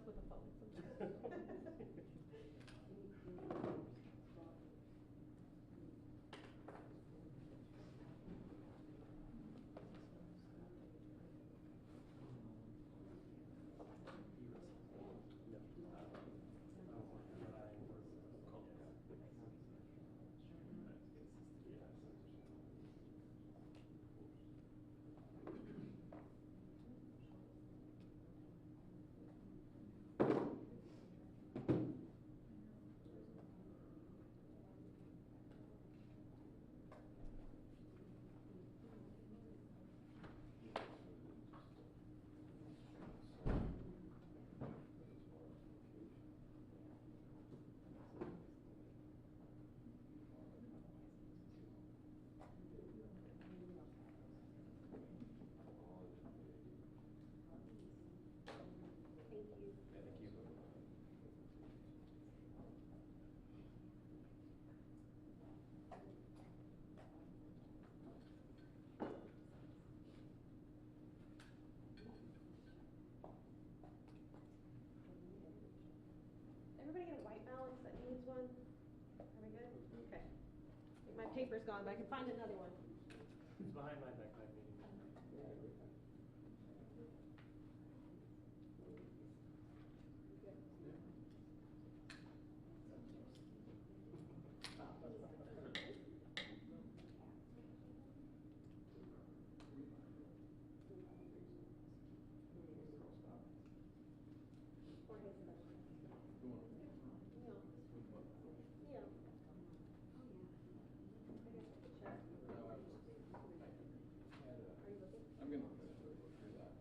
up with a phone sometimes. Everybody get a white balance that needs one? Are we good? Okay. I think my paper's gone, but I can find another one. It's behind my backpack, maybe. I'm going to do that.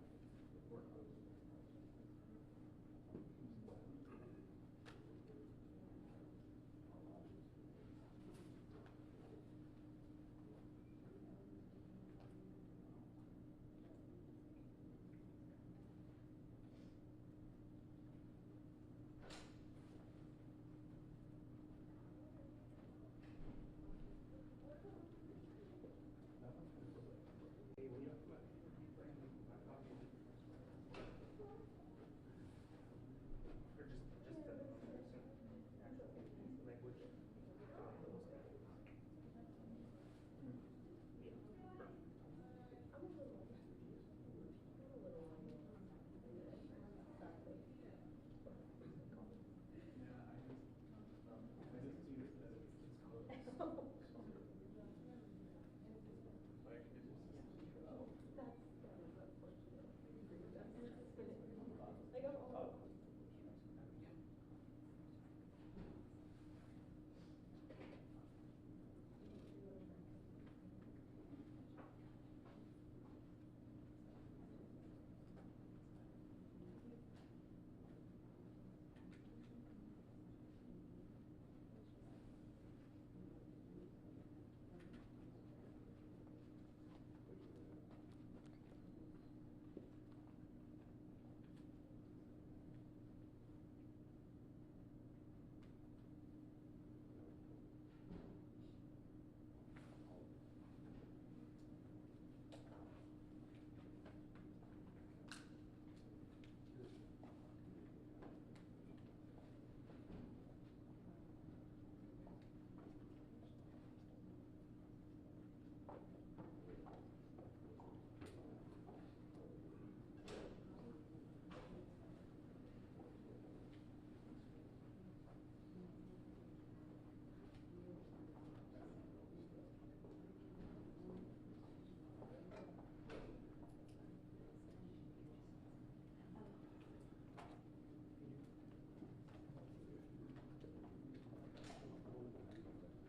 Or just the actual language.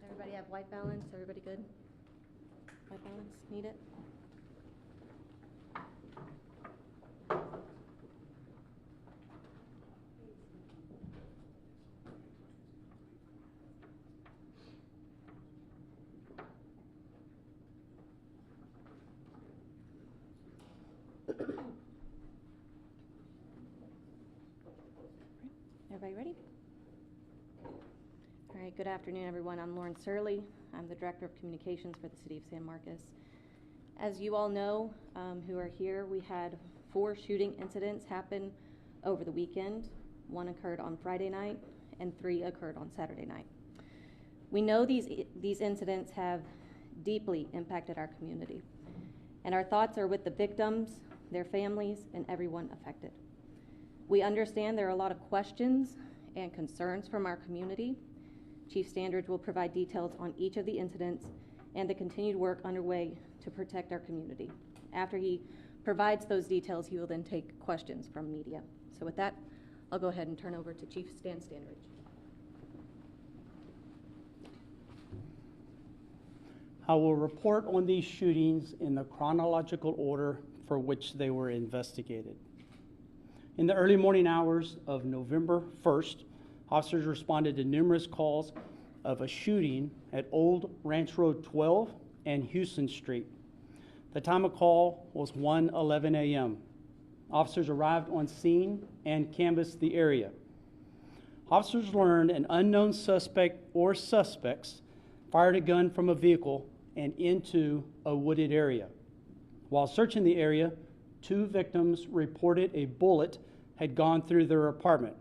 Everybody have white balance? Everybody good? White balance? Need it? Everybody ready? All right, good afternoon, everyone. I'm Lauren Surley. I'm the Director of Communications for the City of San Marcos. As you all know, who are here, we had 4 shooting incidents happen over the weekend. 1 occurred on Friday night, and 3 occurred on Saturday night. We know these incidents have deeply impacted our community, and our thoughts are with the victims, their families, and everyone affected. We understand there are a lot of questions and concerns from our community. Chief Standridge will provide details on each of the incidents and the continued work underway to protect our community. After he provides those details, he will then take questions from media. So with that, I'll go ahead and turn over to Chief Stan Standridge. I will report on these shootings in the chronological order for which they were investigated. In the early morning hours of November 1st, officers responded to numerous calls of a shooting at Old Ranch Road 12 and Houston Street. The time of call was 1:11 a.m. Officers arrived on scene and canvassed the area. Officers learned an unknown suspect or suspects fired a gun from a vehicle and into a wooded area. While searching the area, 2 victims reported a bullet had gone through their apartment.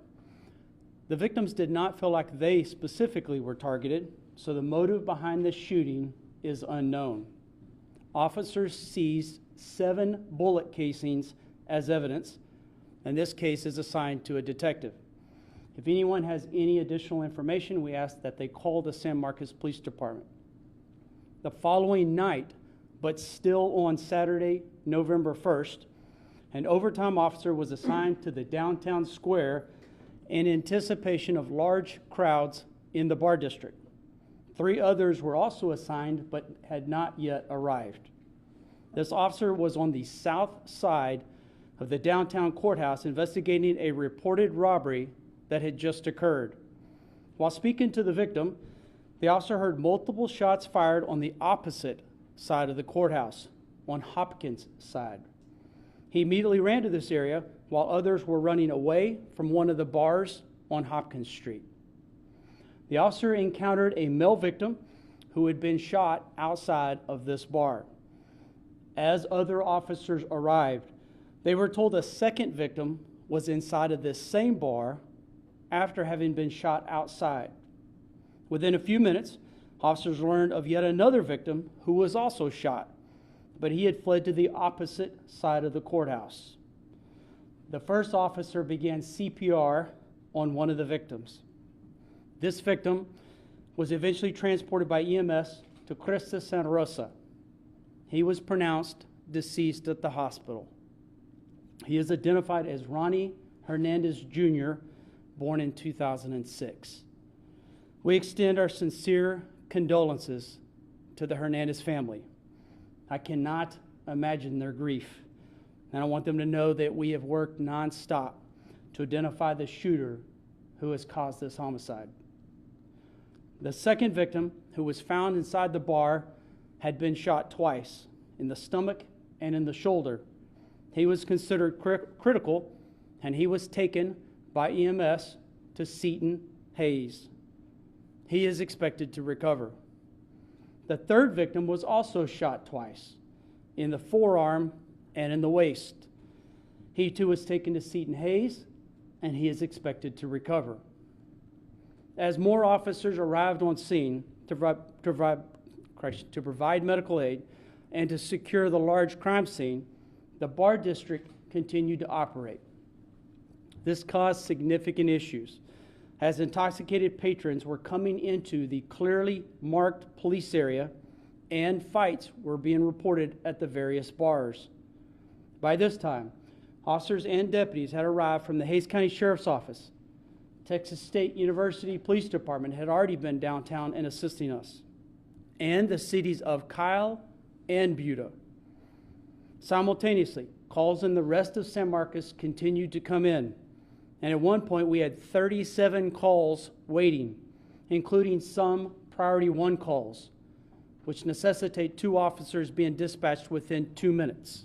The victims did not feel like they specifically were targeted, so the motive behind this shooting is unknown. Officers seized 7 bullet casings as evidence, and this case is assigned to a detective. If anyone has any additional information, we ask that they call the San Marcos Police Department. The following night, but still on Saturday, November 1st, an overtime officer was assigned to the downtown square in anticipation of large crowds in the bar district. 3 others were also assigned but had not yet arrived. This officer was on the south side of the downtown courthouse investigating a reported robbery that had just occurred. While speaking to the victim, the officer heard multiple shots fired on the opposite side of the courthouse, on Hopkins' side. He immediately ran to this area while others were running away from one of the bars on Hopkins Street. The officer encountered a male victim who had been shot outside of this bar. As other officers arrived, they were told a second victim was inside of this same bar after having been shot outside. Within a few minutes, officers learned of yet another victim who was also shot, but he had fled to the opposite side of the courthouse. The first officer began CPR on one of the victims. This victim was eventually transported by EMS to Cresta Santa Rosa. He was pronounced deceased at the hospital. He is identified as Ronnie Hernandez Jr., born in 2006. We extend our sincere condolences to the Hernandez family. I cannot imagine their grief, and I want them to know that we have worked nonstop to identify the shooter who has caused this homicide. The second victim, who was found inside the bar, had been shot twice, in the stomach and in the shoulder. He was considered critical, and he was taken by EMS to Seton Hayes. He is expected to recover. The third victim was also shot twice, in the forearm and in the waist. He too was taken to Seton Hayes, and he is expected to recover. As more officers arrived on scene to provide medical aid and to secure the large crime scene, the bar district continued to operate. This caused significant issues, as intoxicated patrons were coming into the clearly marked police area and fights were being reported at the various bars. By this time, officers and deputies had arrived from the Hays County Sheriff's Office. Texas State University Police Department had already been downtown and assisting us, and the cities of Kyle and Buda. Simultaneously, calls in the rest of San Marcos continued to come in, and at one point we had 37 calls waiting, including some priority 1 calls, which necessitate 2 officers being dispatched within 2 minutes.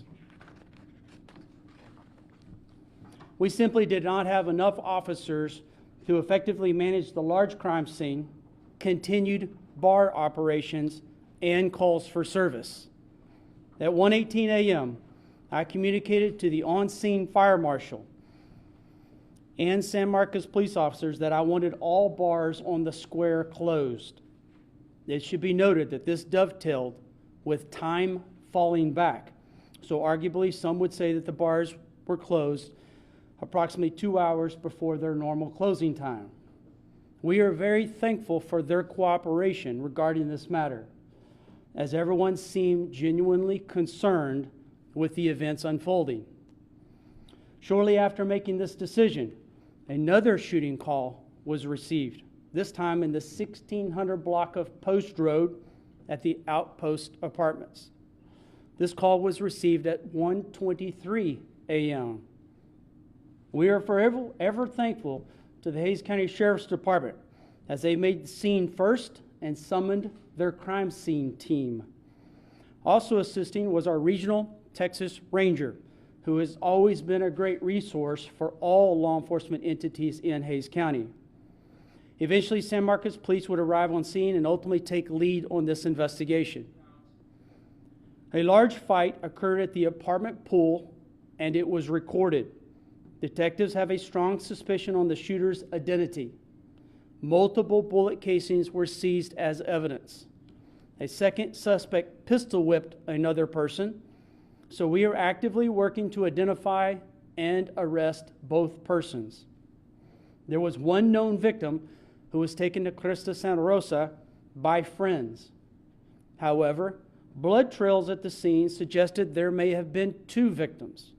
We simply did not have enough officers to effectively manage the large crime scene, continued bar operations, and calls for service. At 1:18 a.m., I communicated to the on-scene fire marshal and San Marcos police officers that I wanted all bars on the square closed. It should be noted that this dovetailed with time falling back. So arguably, some would say that the bars were closed approximately 2 hours before their normal closing time. We are very thankful for their cooperation regarding this matter, as everyone seemed genuinely concerned with the events unfolding. Shortly after making this decision, another shooting call was received, this time in the 1600 block of Post Road at the Outpost Apartments. This call was received at 1:23 a.m. We are forever ever thankful to the Hays County Sheriff's Department as they made the scene first and summoned their crime scene team. Also assisting was our regional Texas Ranger, who has always been a great resource for all law enforcement entities in Hays County. Eventually, San Marcos Police would arrive on scene and ultimately take lead on this investigation. A large fight occurred at the apartment pool, and it was recorded. Detectives have a strong suspicion on the shooter's identity. Multiple bullet casings were seized as evidence. A second suspect pistol whipped another person, so we are actively working to identify and arrest both persons. There was one known victim who was taken to Cresta Santa Rosa by friends. However, blood trails at the scene suggested there may have been 2 victims.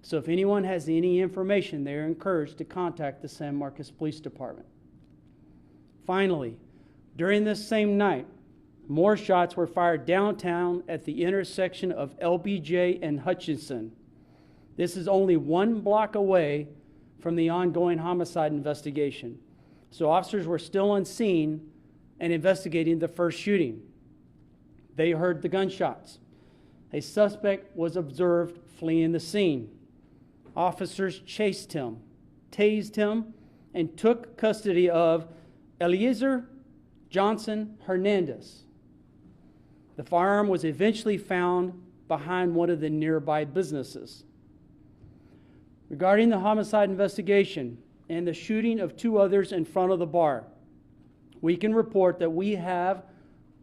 So if anyone has any information, they are encouraged to contact the San Marcos Police Department. Finally, during this same night, more shots were fired downtown at the intersection of LBJ and Hutchinson. This is only 1 block away from the ongoing homicide investigation. So officers were still on scene and investigating the first shooting. They heard the gunshots. A suspect was observed fleeing the scene. Officers chased him, tased him, and took custody of Eliezer Johnson Hernandez. The firearm was eventually found behind one of the nearby businesses. Regarding the homicide investigation and the shooting of 2 others in front of the bar, we can report that we have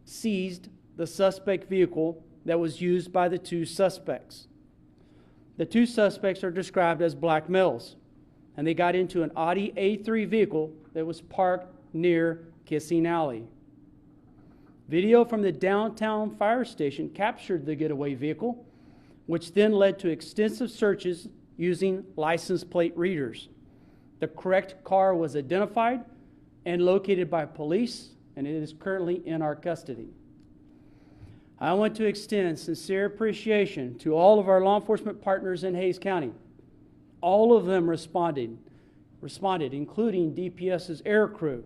seized the suspect vehicle that was used by the 2 suspects. The 2 suspects are described as black males, and they got into an Audi A3 vehicle that was parked near Kissing Alley. Video from the downtown fire station captured the getaway vehicle, which then led to extensive searches using license plate readers. The correct car was identified and located by police, and it is currently in our custody. I want to extend sincere appreciation to all of our law enforcement partners in Hays County. All of them responded, including DPS's air crew,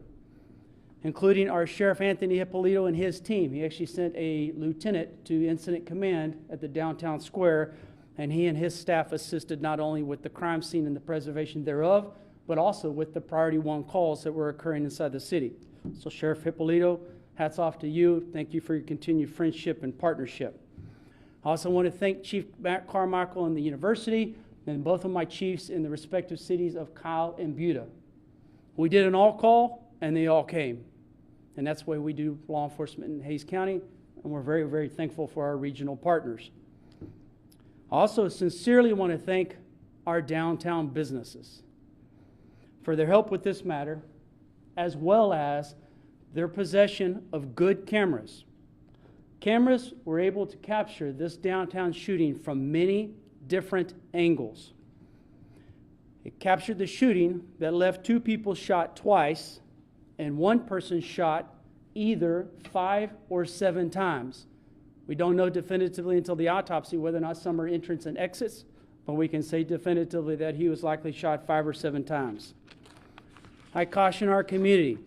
including our Sheriff Anthony Hippolito and his team. He actually sent a lieutenant to Incident Command at the downtown square, and he and his staff assisted not only with the crime scene and the preservation thereof, but also with the priority 1 calls that were occurring inside the city. So Sheriff Hippolito, hats off to you. Thank you for your continued friendship and partnership. I also want to thank Chief Matt Carmichael and the university, and both of my chiefs in the respective cities of Kyle and Buda. We did an all call, and they all came. And that's the way we do law enforcement in Hays County, and we're very, very thankful for our regional partners. I also sincerely want to thank our downtown businesses for their help with this matter, as well as their possession of good cameras. Cameras were able to capture this downtown shooting from many different angles. It captured the shooting that left 2 people shot twice and 1 person shot either 5 or 7 times. We don't know definitively until the autopsy whether or not some are entrance and exits, but we can say definitively that he was likely shot 5 or 7 times. I caution our community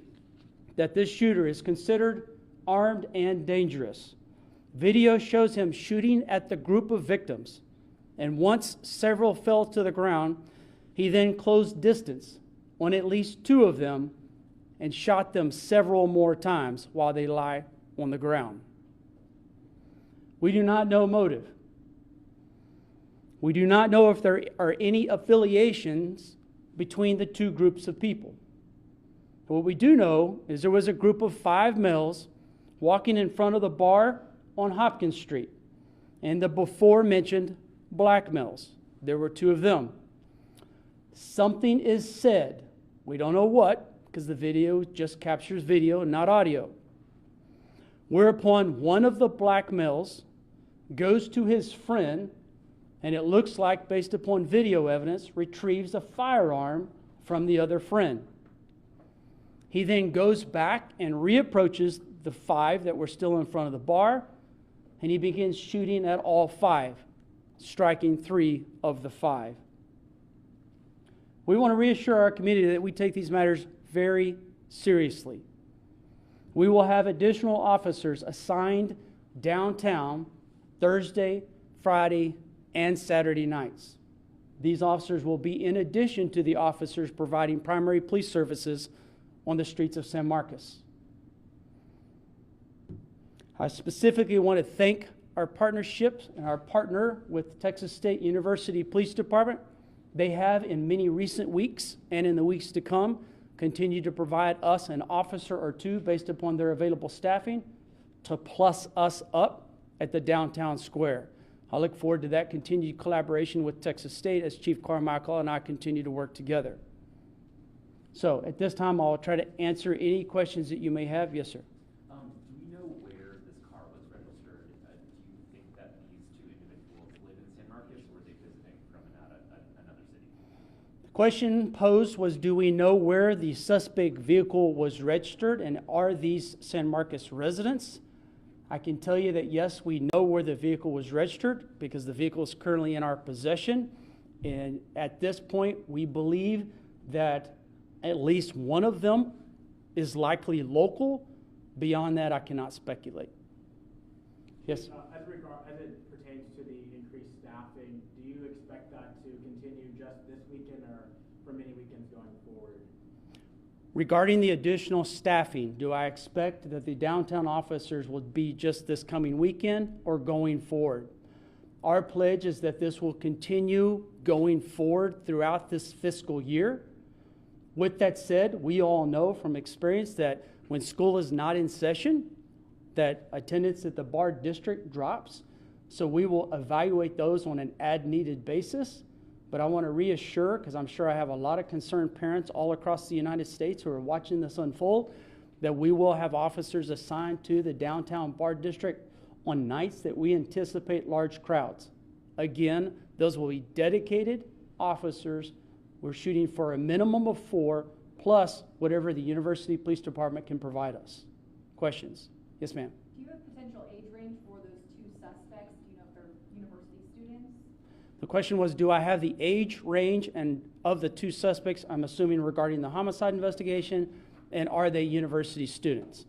that this shooter is considered armed and dangerous. Video shows him shooting at the group of victims, and once several fell to the ground, he then closed distance on at least 2 of them and shot them several more times while they lie on the ground. We do not know motive. We do not know if there are any affiliations between the two groups of people. But what we do know is there was a group of 5 males walking in front of the bar on Hopkins Street, and the before mentioned black males. There were 2 of them. Something is said, we don't know what, because the video just captures video and not audio, whereupon one of the black males goes to his friend, and it looks like, based upon video evidence, retrieves a firearm from the other friend. He then goes back and reapproaches the 5 that were still in front of the bar, and he begins shooting at all 5, striking 3 of the 5. We want to reassure our community that we take these matters very seriously. We will have additional officers assigned downtown Thursday, Friday, and Saturday nights. These officers will be in addition to the officers providing primary police services on the streets of San Marcos. I specifically want to thank our partnerships and our partner with Texas State University Police Department. They have, in many recent weeks and in the weeks to come, continued to provide us an officer or 2 based upon their available staffing to plus us up at the downtown square. I look forward to that continued collaboration with Texas State as Chief Carmichael and I continue to work together. So at this time, I'll try to answer any questions that you may have. Yes, sir. Do we know where this car was registered? Do you think that these 2 individuals live in San Marcos, or were they visiting from another city? The question posed was, do we know where the suspect vehicle was registered, and are these San Marcos residents? I can tell you that yes, we know where the vehicle was registered because the vehicle is currently in our possession. And at this point, we believe that at least one of them is likely local. Beyond that, I cannot speculate. Yes? As it pertains to the increased staffing, do you expect that to continue just this weekend or for many weekends going forward? Regarding the additional staffing, do I expect that the downtown officers will be just this coming weekend or going forward? Our pledge is that this will continue going forward throughout this fiscal year. With that said, we all know from experience that when school is not in session, that attendance at the bar district drops. So we will evaluate those on an as-needed basis. But I want to reassure, because I'm sure I have a lot of concerned parents all across the United States who are watching this unfold, that we will have officers assigned to the downtown bar district on nights that we anticipate large crowds. Again, those will be dedicated officers. We're shooting for a minimum of 4, plus whatever the University Police Department can provide us. Questions? Yes, ma'am. Do you have potential age range for those 2 suspects? Do you know if they're university students? The question was, do I have the age range and of the 2 suspects, I'm assuming regarding the homicide investigation, and are they university students?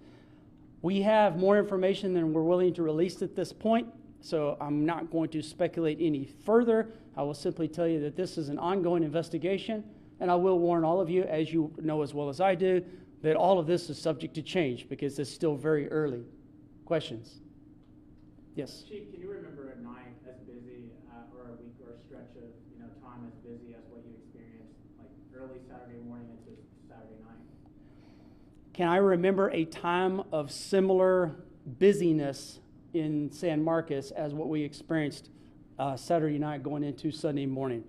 We have more information than we're willing to release at this point, so I'm not going to speculate any further. I will simply tell you that this is an ongoing investigation, and I will warn all of you, as you know as well as I do, that all of this is subject to change because it's still very early. Questions? Yes. Chief, can you remember a night as busy or a week or a stretch of time as busy as what you experienced, like early Saturday morning into Saturday night? Can I remember a time of similar busyness in San Marcos as what we experienced Saturday night going into Sunday morning?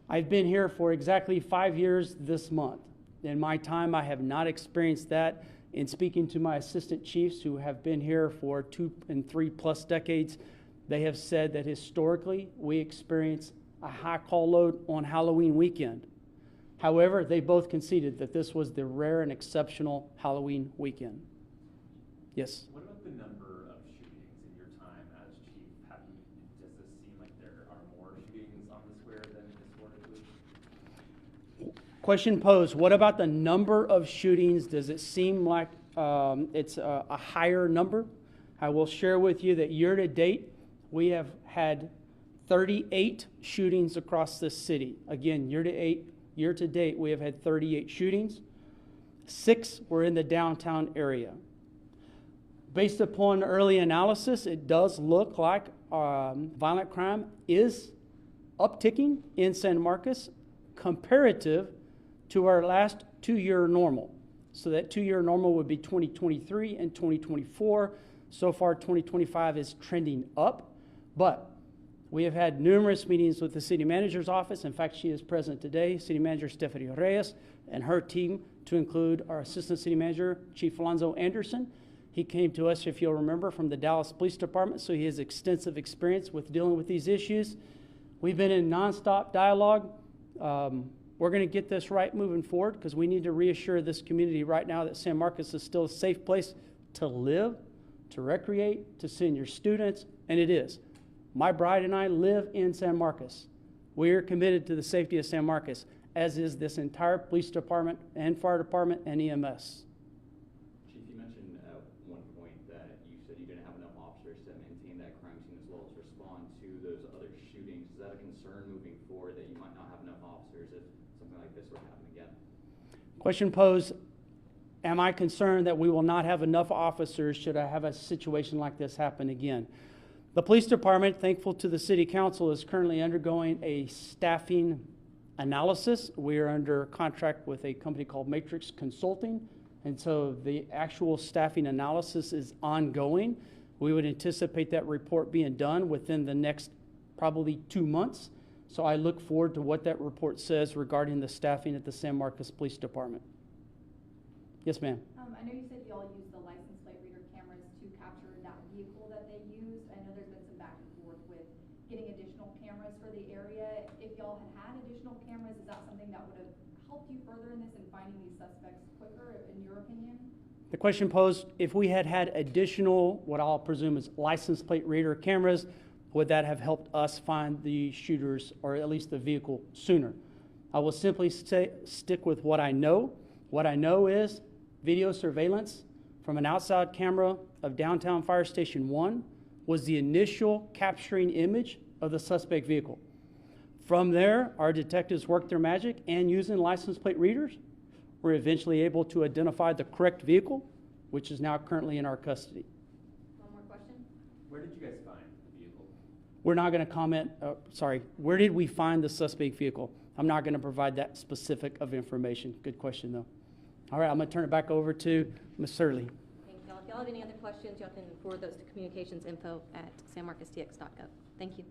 I've been here for exactly 5 years this month. In my time, I have not experienced that. In speaking to my assistant chiefs who have been here for 2 and 3+ decades, they have said that historically we experience a high call load on Halloween weekend. However, they both conceded that this was the rare and exceptional Halloween weekend. Yes? What about the number of shootings in your time as chief? Does this seem like there are more shootings on the square than historically? Question posed, what about the number of shootings? Does it seem like it's a higher number? I will share with you that year to date, we have had 38 shootings across this city. Again, year to date, we have had 38 shootings. 6 were in the downtown area. Based upon early analysis, it does look like violent crime is upticking in San Marcos, comparative to our last 2-year normal. So that 2-year normal would be 2023 and 2024. So far, 2025 is trending up, but we have had numerous meetings with the city manager's office. In fact, she is present today, City Manager Stephanie Reyes and her team, to include our Assistant City Manager, Chief Alonzo Anderson. He came to us, if you'll remember, from the Dallas Police Department, so he has extensive experience with dealing with these issues. We've been in nonstop dialogue. We're going to get this right moving forward because we need to reassure this community right now that San Marcos is still a safe place to live, to recreate, to send your students, and it is. My bride and I live in San Marcos. We are committed to the safety of San Marcos, as is this entire police department and fire department and EMS. Chief, you mentioned at one point that you said you didn't have enough officers to maintain that crime scene as well as respond to those other shootings. Is that a concern moving forward that you might not have enough officers if something like this were to happen again? Question posed, am I concerned that we will not have enough officers should I have a situation like this happen again? The police department, thankful to the city council, is currently undergoing a staffing analysis. We are under contract with a company called Matrix Consulting, and so the actual staffing analysis is ongoing. We would anticipate that report being done within the next probably 2 months. So I look forward to what that report says regarding the staffing at the San Marcos Police Department. Yes, ma'am. I know you said y'all use the license plate reader cameras to capture that vehicle that they used. I know there's been some back and forth with getting additional cameras for the area. If y'all had additional cameras, is that something that would have helped you further in this and finding these suspects quicker, in your opinion? The question posed, if we had had additional, what I'll presume is license plate reader cameras, would that have helped us find the shooters or at least the vehicle sooner? I will simply stick with what I know. What I know is video surveillance from an outside camera of downtown Fire Station 1 was the initial capturing image of the suspect vehicle. From there, our detectives worked their magic, and using license plate readers, were eventually able to identify the correct vehicle, which is now currently in our custody. One more question? Where did you guys find the vehicle? We're not going to comment, where did we find the suspect vehicle? I'm not going to provide that specific of information. Good question, though. All right, I'm going to turn it back over to Ms. Surley. Thank y'all. If y'all have any other questions, y'all can forward those to communicationsinfo@sanmarcostx.gov. Thank you.